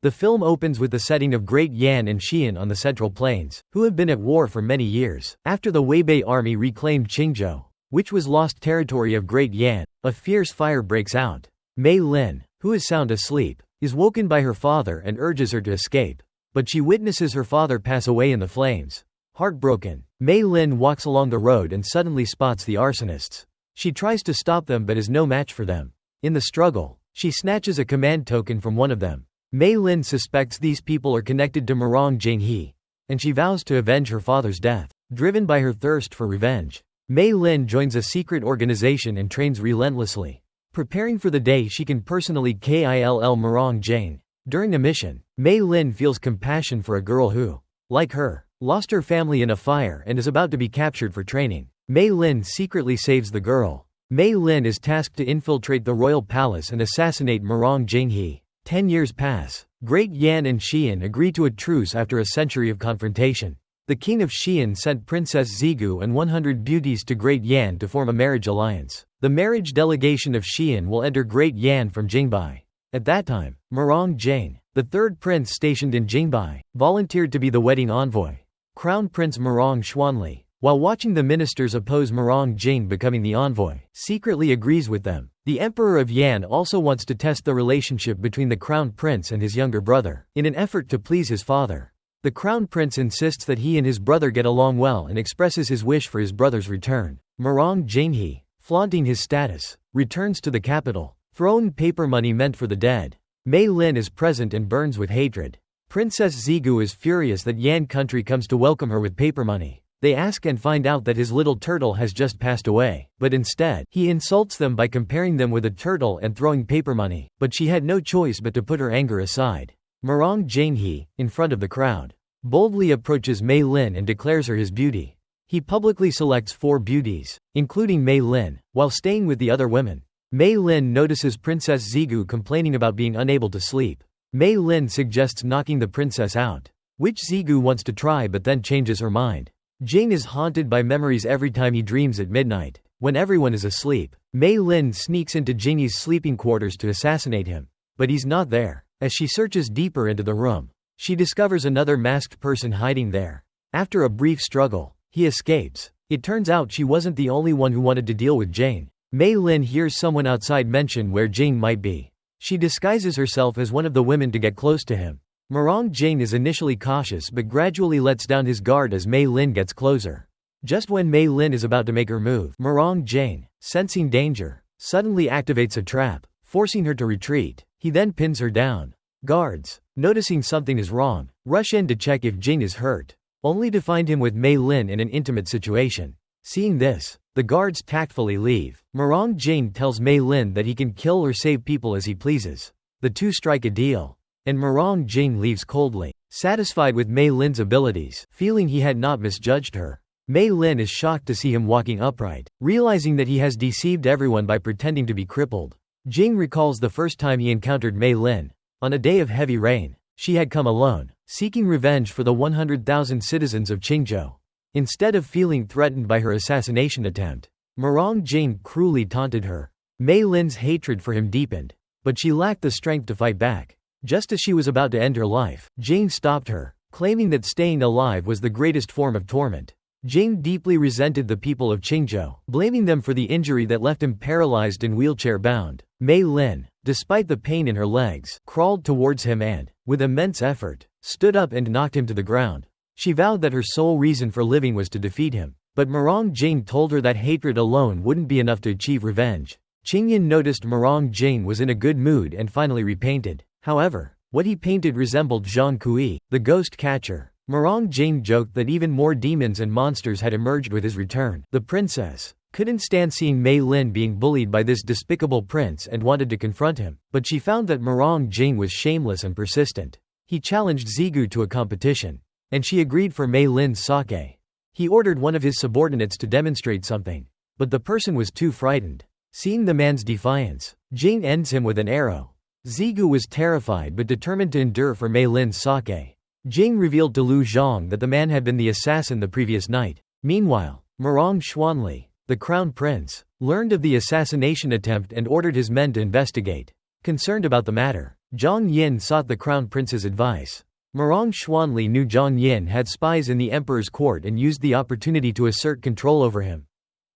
The film opens with the setting of Great Yan and Xian on the Central Plains, who have been at war for many years. After the Weibei army reclaimed Qingzhou, which was lost territory of Great Yan, a fierce fire breaks out. Mei Lin, who is sound asleep, is woken by her father and urges her to escape, but she witnesses her father pass away in the flames. Heartbroken, Mei Lin walks along the road and suddenly spots the arsonists. She tries to stop them but is no match for them. In the struggle, she snatches a command token from one of them. Mei Lin suspects these people are connected to Murong Jinghe, and she vows to avenge her father's death. Driven by her thirst for revenge, Mei Lin joins a secret organization and trains relentlessly, preparing for the day she can personally kill Murong Jane. During a mission, Mei Lin feels compassion for a girl who, like her, lost her family in a fire and is about to be captured for training. Mei Lin secretly saves the girl. Mei Lin is tasked to infiltrate the royal palace and assassinate Murong Jinghe. 10 years pass. Great Yan and Xian agree to a truce after a century of confrontation. The king of Xian sent Princess Zigu and 100 beauties to Great Yan to form a marriage alliance. The marriage delegation of Xian will enter Great Yan from Jingbai. At that time, Murong Jane, the third prince stationed in Jingbai, volunteered to be the wedding envoy. Crown Prince Murong Xuanli, while watching the ministers oppose Murong Jane becoming the envoy, secretly agrees with them. The Emperor of Yan also wants to test the relationship between the Crown Prince and his younger brother, in an effort to please his father. The Crown Prince insists that he and his brother get along well and expresses his wish for his brother's return. Murong Jinghe, flaunting his status, returns to the capital, throwing paper money meant for the dead. Mei Lin is present and burns with hatred. Princess Zigu is furious that Yan country comes to welcome her with paper money. They ask and find out that his little turtle has just passed away, but instead, he insults them by comparing them with a turtle and throwing paper money, but she had no choice but to put her anger aside. Murong Jinghe, in front of the crowd, boldly approaches Mei Lin and declares her his beauty. He publicly selects 4 beauties, including Mei Lin, while staying with the other women. Mei Lin notices Princess Zigu complaining about being unable to sleep. Mei Lin suggests knocking the princess out, which Zigu wants to try but then changes her mind. Jane is haunted by memories every time he dreams at midnight. When everyone is asleep, Mei Lin sneaks into Jinghe's sleeping quarters to assassinate him, but he's not there. As she searches deeper into the room, she discovers another masked person hiding there. After a brief struggle, he escapes. It turns out she wasn't the only one who wanted to deal with Jane. Mei Lin hears someone outside mention where Jane might be. She disguises herself as one of the women to get close to him. Murong Jane is initially cautious but gradually lets down his guard as Mei Lin gets closer. Just when Mei Lin is about to make her move, Murong Jane, sensing danger, suddenly activates a trap, forcing her to retreat. He then pins her down. Guards, noticing something is wrong, rush in to check if Jane is hurt, only to find him with Mei Lin in an intimate situation. Seeing this, the guards tactfully leave. Murong Jane tells Mei Lin that he can kill or save people as he pleases. The two strike a deal, and Murong Jane leaves coldly, satisfied with Mei Lin's abilities, feeling he had not misjudged her. Mei Lin is shocked to see him walking upright, realizing that he has deceived everyone by pretending to be crippled. Jing recalls the first time he encountered Mei Lin. On a day of heavy rain, she had come alone, seeking revenge for the 100,000 citizens of Qingzhou. Instead of feeling threatened by her assassination attempt, Murong Jane cruelly taunted her. Mei Lin's hatred for him deepened, but she lacked the strength to fight back. Just as she was about to end her life, Jane stopped her, claiming that staying alive was the greatest form of torment. Jane deeply resented the people of Qingzhou, blaming them for the injury that left him paralyzed and wheelchair-bound. Mei Lin, despite the pain in her legs, crawled towards him and, with immense effort, stood up and knocked him to the ground. She vowed that her sole reason for living was to defeat him, but Murong Jane told her that hatred alone wouldn't be enough to achieve revenge. Jinyan noticed Murong Jane was in a good mood and finally repainted. However, what he painted resembled Zhang Kui, the ghost catcher. Murong Jane joked that even more demons and monsters had emerged with his return. The princess couldn't stand seeing Mei Lin being bullied by this despicable prince and wanted to confront him, but she found that Murong Jane was shameless and persistent. He challenged Zigu to a competition, and she agreed for Mei Lin's sake. He ordered one of his subordinates to demonstrate something, but the person was too frightened. Seeing the man's defiance, Jane ends him with an arrow. Zigu was terrified but determined to endure for Mei Lin's sake. Jing revealed to Liu Zhang that the man had been the assassin the previous night. Meanwhile, Murong Xuanli, the crown prince, learned of the assassination attempt and ordered his men to investigate. Concerned about the matter, Zhang Yin sought the crown prince's advice. Murong Xuanli knew Zhang Yin had spies in the emperor's court and used the opportunity to assert control over him.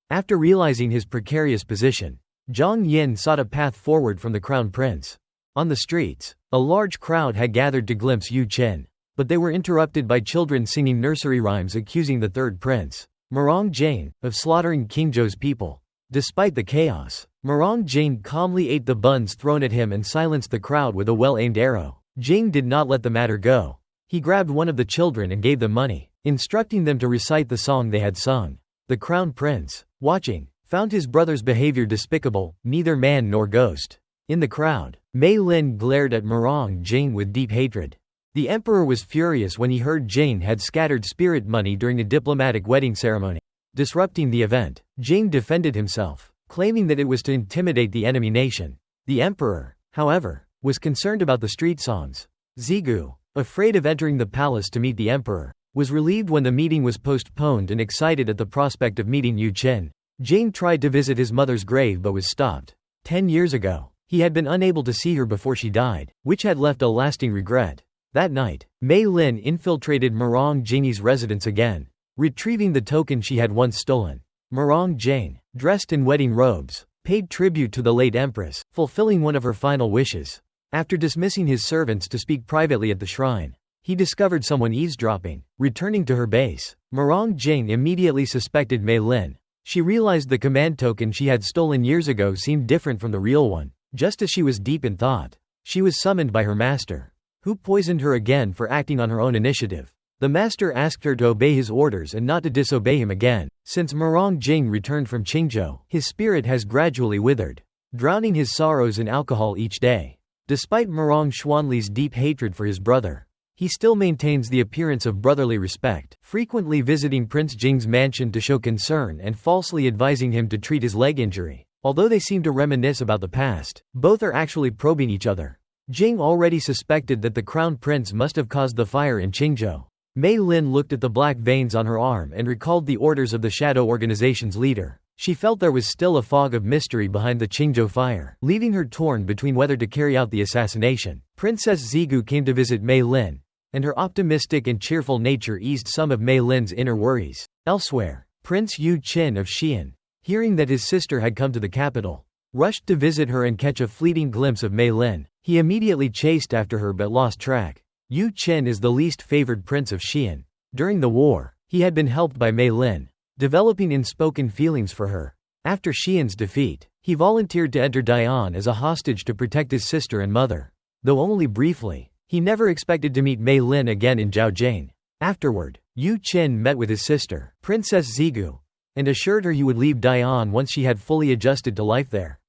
After realizing his precarious position, Zhang Yin sought a path forward from the crown prince. On the streets, a large crowd had gathered to glimpse Yu Qin, but they were interrupted by children singing nursery rhymes accusing the third prince, Murong Jane, of slaughtering King Zhou's people. Despite the chaos, Murong Jane calmly ate the buns thrown at him and silenced the crowd with a well-aimed arrow. Jane did not let the matter go. He grabbed one of the children and gave them money, instructing them to recite the song they had sung. The crown prince, watching, found his brother's behavior despicable, neither man nor ghost. In the crowd, Mei Lin glared at Murong Jane with deep hatred. The emperor was furious when he heard Jane had scattered spirit money during a diplomatic wedding ceremony. Disrupting the event, Jane defended himself, claiming that it was to intimidate the enemy nation. The emperor, however, was concerned about the street songs. Zigu, afraid of entering the palace to meet the emperor, was relieved when the meeting was postponed and excited at the prospect of meeting Yu Qin. Jane tried to visit his mother's grave but was stopped. 10 years ago, he had been unable to see her before she died, which had left a lasting regret. That night, Mei Lin infiltrated Murong Jane's residence again, retrieving the token she had once stolen. Murong Jane, dressed in wedding robes, paid tribute to the late empress, fulfilling one of her final wishes. After dismissing his servants to speak privately at the shrine, he discovered someone eavesdropping. Returning to her base, Murong Jane immediately suspected Mei Lin. She realized the command token she had stolen years ago seemed different from the real one. Just as she was deep in thought, she was summoned by her master, who poisoned her again for acting on her own initiative. The master asked her to obey his orders and not to disobey him again. Since Murong Jing returned from Qingzhou, his spirit has gradually withered, drowning his sorrows in alcohol each day. Despite Murong Xuanli's deep hatred for his brother, he still maintains the appearance of brotherly respect, frequently visiting Prince Jing's mansion to show concern and falsely advising him to treat his leg injury. Although they seem to reminisce about the past, both are actually probing each other. Jing already suspected that the crown prince must have caused the fire in Qingzhou. Mei Lin looked at the black veins on her arm and recalled the orders of the shadow organization's leader. She felt there was still a fog of mystery behind the Qingzhou fire, leaving her torn between whether to carry out the assassination. Princess Zigu came to visit Mei Lin, and her optimistic and cheerful nature eased some of Mei Lin's inner worries. Elsewhere, Prince Yu Qin of Xi'an, hearing that his sister had come to the capital, rushed to visit her and catch a fleeting glimpse of Mei Lin. He immediately chased after her but lost track. Yu Qin is the least favored prince of Xi'an. During the war, he had been helped by Mei Lin, developing unspoken feelings for her. After Xi'an's defeat, he volunteered to enter Dai'an as a hostage to protect his sister and mother. Though only briefly, he never expected to meet Mei Lin again in Zhaojiang. Afterward, Yu Qin met with his sister, Princess Zigu, and assured her he would leave Dai'an once she had fully adjusted to life there.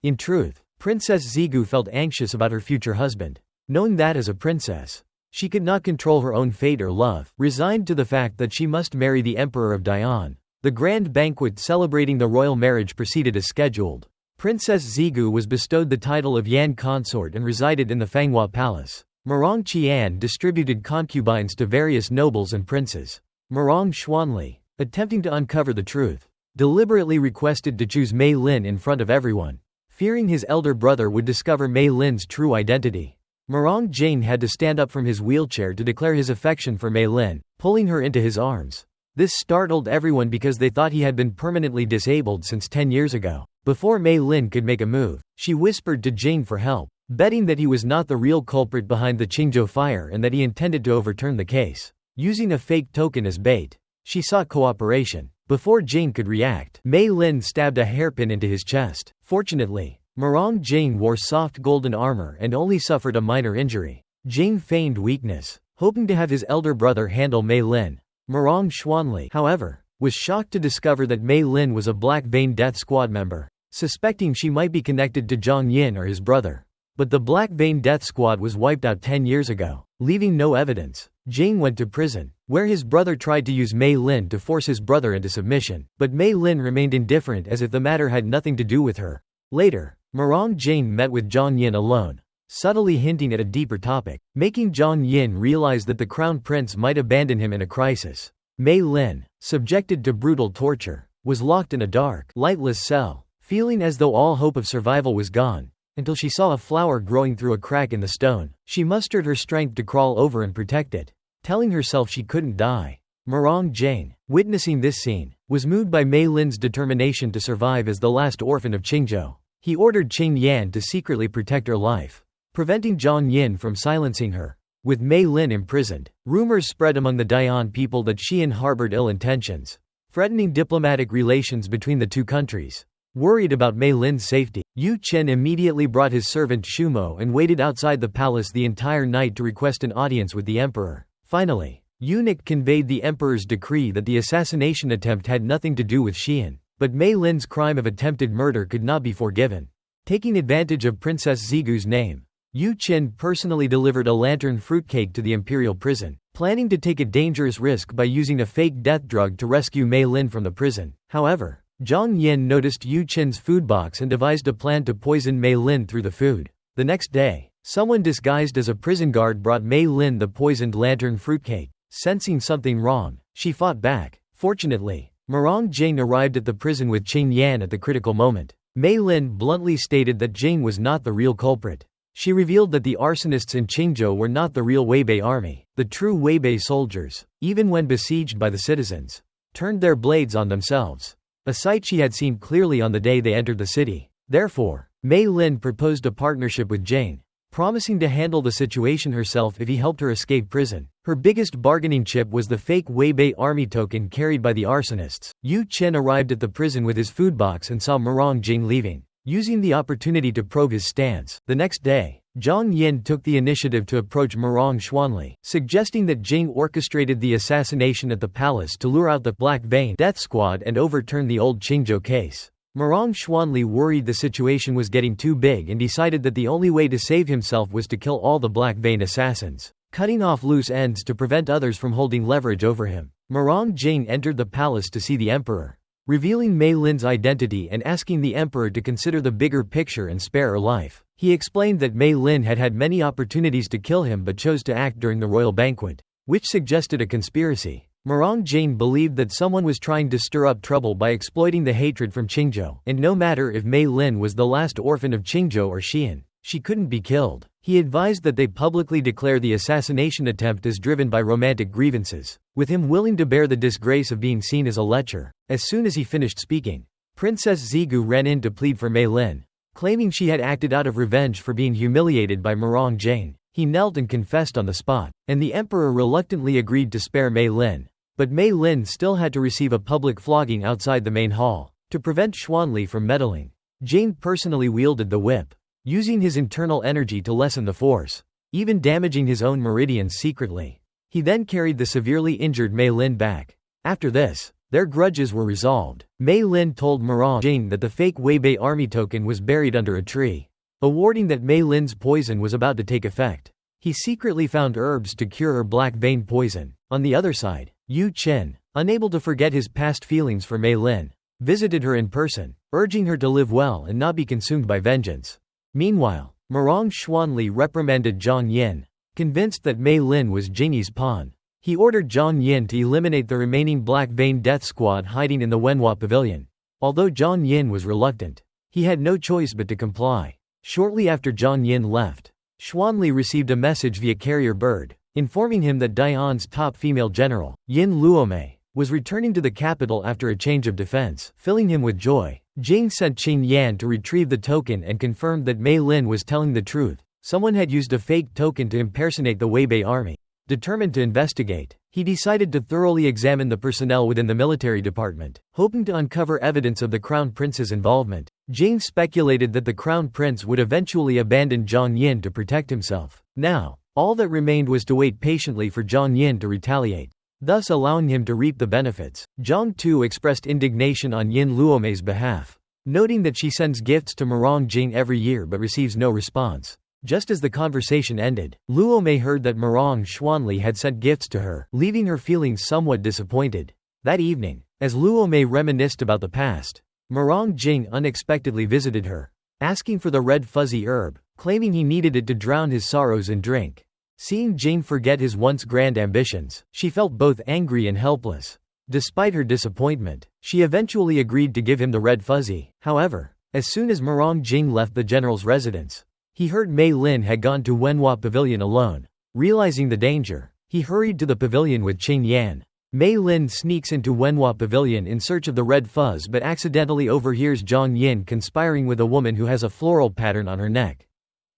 In truth, Princess Zigu felt anxious about her future husband. Knowing that as a princess, she could not control her own fate or love, resigned to the fact that she must marry the emperor of Dai'an. The grand banquet celebrating the royal marriage proceeded as scheduled. Princess Zigu was bestowed the title of Yan consort and resided in the Fanghua Palace. Murong Qian distributed concubines to various nobles and princes. Murong Xuanli, attempting to uncover the truth, deliberately requested to choose Mei Lin in front of everyone, fearing his elder brother would discover Mei Lin's true identity. Murong Jane had to stand up from his wheelchair to declare his affection for Mei Lin, pulling her into his arms. This startled everyone because they thought he had been permanently disabled since 10 years ago. Before Mei Lin could make a move, she whispered to Jane for help, betting that he was not the real culprit behind the Qingzhou fire and that he intended to overturn the case. Using a fake token as bait, she sought cooperation. Before Jane could react, Mei Lin stabbed a hairpin into his chest. Fortunately, Murong Jane wore soft golden armor and only suffered a minor injury. Jane feigned weakness, hoping to have his elder brother handle Mei Lin. Murong Xuanli, however, was shocked to discover that Mei Lin was a Black Vein Death Squad member, suspecting she might be connected to Zhang Yin or his brother. But the Black Vein Death Squad was wiped out 10 years ago, leaving no evidence. Jing went to prison, where his brother tried to use Mei Lin to force his brother into submission, but Mei Lin remained indifferent as if the matter had nothing to do with her. Later, Murong Jane met with Zhang Yin alone, subtly hinting at a deeper topic, making Zhang Yin realize that the crown prince might abandon him in a crisis. Mei Lin, subjected to brutal torture, was locked in a dark, lightless cell. Feeling as though all hope of survival was gone, until she saw a flower growing through a crack in the stone. She mustered her strength to crawl over and protect it, telling herself she couldn't die. Murong Jane, witnessing this scene, was moved by Mei Lin's determination to survive as the last orphan of Qingzhou. He ordered Qing Yan to secretly protect her life, preventing Zhang Yin from silencing her. With Mei Lin imprisoned, rumors spread among the Dian people that Xian harbored ill intentions, threatening diplomatic relations between the two countries. Worried about Mei Lin's safety, Yu Chen immediately brought his servant Shumo and waited outside the palace the entire night to request an audience with the emperor. Finally, Eunuch conveyed the emperor's decree that the assassination attempt had nothing to do with Xian, but Mei Lin's crime of attempted murder could not be forgiven. Taking advantage of Princess Zigu's name, Yu Chen personally delivered a lantern fruitcake to the imperial prison, planning to take a dangerous risk by using a fake death drug to rescue Mei Lin from the prison. However, Zhang Yin noticed Yu Chen's food box and devised a plan to poison Mei Lin through the food. The next day, someone disguised as a prison guard brought Mei Lin the poisoned lantern fruitcake. Sensing something wrong, she fought back. Fortunately, Murong Jane arrived at the prison with Qing Yan at the critical moment. Mei Lin bluntly stated that Jane was not the real culprit. She revealed that the arsonists in Qingzhou were not the real Weibei army. The true Weibei soldiers, even when besieged by the citizens, turned their blades on themselves, a sight she had seen clearly on the day they entered the city. Therefore, Mei Lin proposed a partnership with Jane, promising to handle the situation herself if he helped her escape prison. Her biggest bargaining chip was the fake Weibei army token carried by the arsonists. Yu Chen arrived at the prison with his food box and saw Murong Jing leaving, using the opportunity to probe his stance. The next day, Zhang Yin took the initiative to approach Murong Xuanli, suggesting that Jing orchestrated the assassination at the palace to lure out the Black Vein death squad and overturn the old Qingzhou case. Murong Xuanli worried the situation was getting too big and decided that the only way to save himself was to kill all the Black Vein assassins, cutting off loose ends to prevent others from holding leverage over him. Murong Jing entered the palace to see the emperor, revealing Mei Lin's identity and asking the emperor to consider the bigger picture and spare her life. He explained that Mei Lin had had many opportunities to kill him but chose to act during the royal banquet, which suggested a conspiracy. Murong Jane believed that someone was trying to stir up trouble by exploiting the hatred from Qingzhou, and no matter if Mei Lin was the last orphan of Qingzhou or Xian, she couldn't be killed. He advised that they publicly declare the assassination attempt as driven by romantic grievances, with him willing to bear the disgrace of being seen as a lecher. As soon as he finished speaking, Princess Zigu ran in to plead for Mei Lin, claiming she had acted out of revenge for being humiliated by Murong Jane. He knelt and confessed on the spot, and the emperor reluctantly agreed to spare Mei Lin. But Mei Lin still had to receive a public flogging outside the main hall. To prevent Xuanli from meddling, Jane personally wielded the whip, using his internal energy to lessen the force, even damaging his own meridians secretly. He then carried the severely injured Mei Lin back. After this, their grudges were resolved. Mei Lin told Murong Jing that the fake Weibei army token was buried under a tree, awarding that Mei Lin's poison was about to take effect. He secretly found herbs to cure her Black Vein poison. On the other side, Yu Chen, unable to forget his past feelings for Mei Lin, visited her in person, urging her to live well and not be consumed by vengeance. Meanwhile, Murong Xuanli reprimanded Zhang Yin, convinced that Mei Lin was Jingyi's pawn. He ordered Zhang Yin to eliminate the remaining Black Vein death squad hiding in the Wenhua pavilion. Although Zhang Yin was reluctant, he had no choice but to comply. Shortly after Zhang Yin left, Xuanli received a message via carrier bird, informing him that Dian's top female general, Yin Luomei, was returning to the capital after a change of defense. Filling him with joy, Jing sent Qing Yan to retrieve the token and confirmed that Mei Lin was telling the truth. Someone had used a fake token to impersonate the Weibei army. Determined to investigate, he decided to thoroughly examine the personnel within the military department, hoping to uncover evidence of the Crown Prince's involvement. Jing speculated that the Crown Prince would eventually abandon Zhang Yin to protect himself. Now, all that remained was to wait patiently for Zhang Yin to retaliate, thus allowing him to reap the benefits. Zhang Tu expressed indignation on Yin Luomei's behalf, noting that she sends gifts to Murong Jing every year but receives no response. Just as the conversation ended, Luomei heard that Murong Xuanli had sent gifts to her, leaving her feeling somewhat disappointed. That evening, as Luomei reminisced about the past, Murong Jing unexpectedly visited her, asking for the red fuzzy herb, claiming he needed it to drown his sorrows in drink. Seeing Jing forget his once grand ambitions, she felt both angry and helpless. Despite her disappointment, she eventually agreed to give him the red fuzzy. However, As soon as Murong Jing left the general's residence, he heard Mei Lin had gone to Wenhua Pavilion alone. Realizing the danger, he hurried to the pavilion with Qing Yan. Mei Lin sneaks into Wenhua Pavilion in search of the red fuzz but accidentally overhears Zhang Yin conspiring with a woman who has a floral pattern on her neck.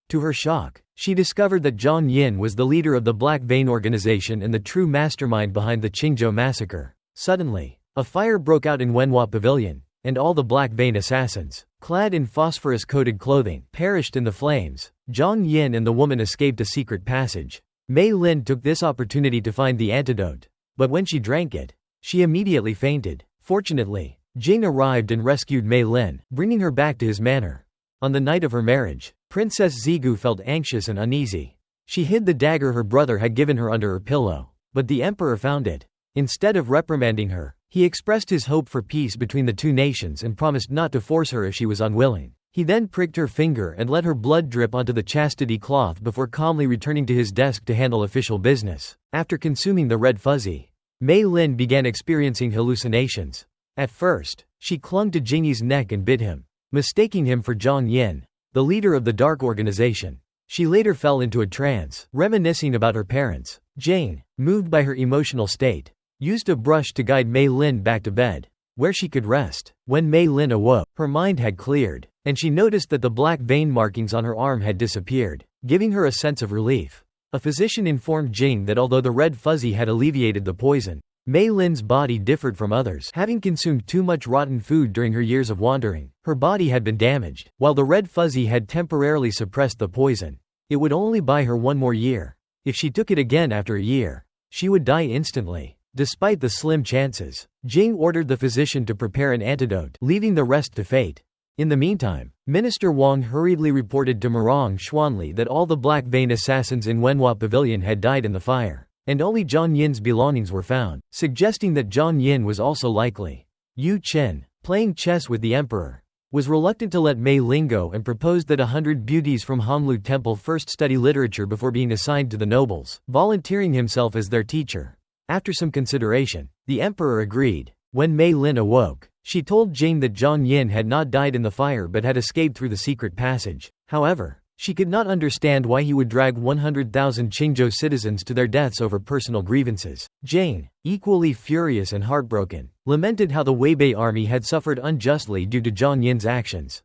To her shock, she discovered that Zhang Yin was the leader of the Black Vein organization and the true mastermind behind the Qingzhou massacre. Suddenly, a fire broke out in Wenhua Pavilion, and all the Black Vein assassins, clad in phosphorus-coated clothing, perished in the flames. Zhang Yin and the woman escaped a secret passage. Mei Lin took this opportunity to find the antidote, but when she drank it, she immediately fainted. Fortunately, Jing arrived and rescued Mei Lin, bringing her back to his manor. On the night of her marriage, Princess Zigu felt anxious and uneasy. She hid the dagger her brother had given her under her pillow, but the emperor found it. Instead of reprimanding her, he expressed his hope for peace between the two nations and promised not to force her if she was unwilling. He then pricked her finger and let her blood drip onto the chastity cloth before calmly returning to his desk to handle official business. After consuming the red fuzzy, Mei Lin began experiencing hallucinations. At first, she clung to Jingyi's neck and bit him, mistaking him for Zhang Yin, the leader of the dark organization. She later fell into a trance, reminiscing about her parents. Jane, moved by her emotional state, used a brush to guide Mei Lin back to bed, where she could rest. When Mei Lin awoke, her mind had cleared, and she noticed that the black vein markings on her arm had disappeared, giving her a sense of relief. A physician informed Jing that although the red fuzzy had alleviated the poison, Mei Lin's body differed from others. Having consumed too much rotten food during her years of wandering, her body had been damaged. While the red fuzzy had temporarily suppressed the poison, it would only buy her one more year. If she took it again after a year, she would die instantly. Despite the slim chances, Jing ordered the physician to prepare an antidote, leaving the rest to fate. In the meantime, Minister Wang hurriedly reported to Murong Xuanli that all the Black Vein assassins in Wenhua Pavilion had died in the fire, and only Zhang Yin's belongings were found, suggesting that Zhang Yin was also likely. Yu Chen, playing chess with the emperor, was reluctant to let Mei Lin go and proposed that 100 beauties from Honglu Temple first study literature before being assigned to the nobles, volunteering himself as their teacher. After some consideration, the emperor agreed. When Mei Lin awoke, she told Jing that Zhang Yin had not died in the fire but had escaped through the secret passage. However, she could not understand why he would drag 100,000 Qingzhou citizens to their deaths over personal grievances. Jing, equally furious and heartbroken, lamented how the Weibei army had suffered unjustly due to Zhang Yin's actions.